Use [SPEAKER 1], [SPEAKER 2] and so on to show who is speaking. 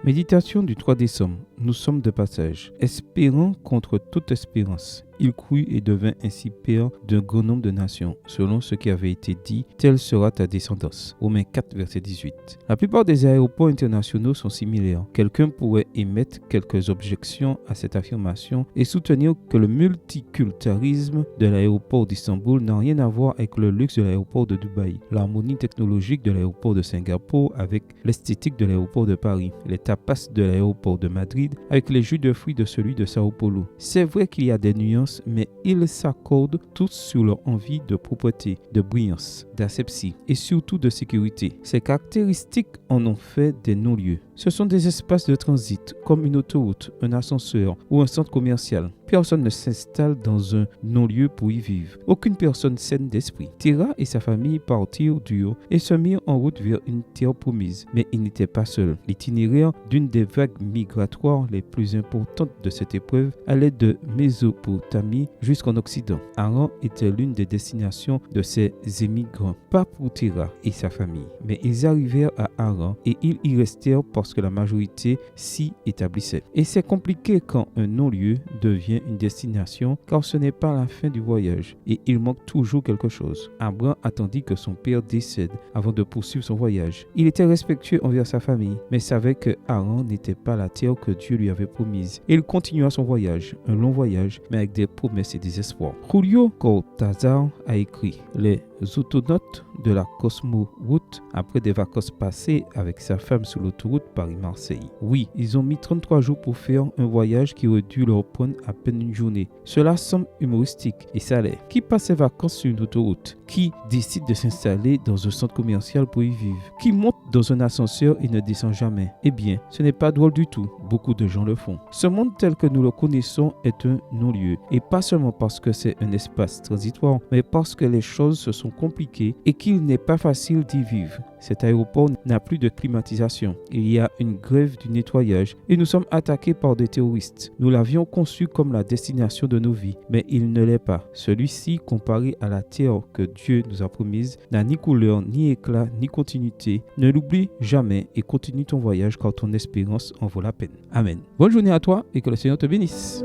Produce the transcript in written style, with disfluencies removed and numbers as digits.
[SPEAKER 1] Méditation du 3 décembre. Nous sommes de passage. Espérant contre toute espérance. Il crut et devint ainsi père d'un grand nombre de nations, selon ce qui avait été dit, telle sera ta descendance. Romains 4, verset 18. La plupart des aéroports internationaux sont similaires. Quelqu'un pourrait émettre quelques objections à cette affirmation et soutenir que le multiculturalisme de l'aéroport d'Istanbul n'a rien à voir avec le luxe de l'aéroport de Dubaï, l'harmonie technologique de l'aéroport de Singapour avec l'esthétique de l'aéroport de Paris, les tapas de l'aéroport de Madrid avec les jus de fruits de celui de Sao Paulo. C'est vrai qu'il y a des nuances, mais ils s'accordent tous sur leur envie de propreté, de brillance, d'asepsie et surtout de sécurité. Ces caractéristiques en ont fait des non-lieux. Ce sont des espaces de transit, comme une autoroute, un ascenseur ou un centre commercial. Personne ne s'installe dans un non-lieu pour y vivre. Aucune personne saine d'esprit. Tira et sa famille partirent du haut et se mirent en route vers une terre promise. Mais ils n'étaient pas seuls. L'itinéraire d'une des vagues migratoires les plus importantes de cette épreuve allait de Mésopotamie jusqu'en Occident. Haran était l'une des destinations de ces émigrants. Pas pour Tira et sa famille, mais ils arrivèrent à Haran et ils y restèrent parce que la majorité s'y établissait. Et c'est compliqué quand un non-lieu devient une destination, car ce n'est pas la fin du voyage et il manque toujours quelque chose. Abraham attendit que son père décède avant de poursuivre son voyage. Il était respectueux envers sa famille, mais savait que Haran n'était pas la terre que Dieu lui avait promise. Et il continua son voyage, un long voyage, mais avec des promesses et des espoirs. Julio Cortázar a écrit « Les autonautes de la Cosmoroute après des vacances passées avec sa femme sur l'autoroute Paris-Marseille. Oui, ils ont mis 33 jours pour faire un voyage qui aurait dû leur prendre à peine une journée. Cela semble humoristique et ça l'est. Qui passe ses vacances sur une autoroute? Qui décide de s'installer dans un centre commercial pour y vivre? Qui monte dans un ascenseur et ne descend jamais? Eh bien, ce n'est pas drôle du tout. Beaucoup de gens le font. Ce monde tel que nous le connaissons est un non-lieu. Et pas seulement parce que c'est un espace transitoire, mais parce que les choses se sont compliquées et qu'il n'est pas facile d'y vivre. Cet aéroport n'a plus de climatisation. Il y a une grève du nettoyage et nous sommes attaqués par des terroristes. Nous l'avions conçu comme la destination de nos vies, mais il ne l'est pas. Celui-ci, comparé à la terre que Dieu nous a promise, n'a ni couleur, ni éclat, ni continuité. Ne l'oublie jamais et continue ton voyage car ton espérance en vaut la peine. Amen. Bonne journée à toi et que le Seigneur te bénisse.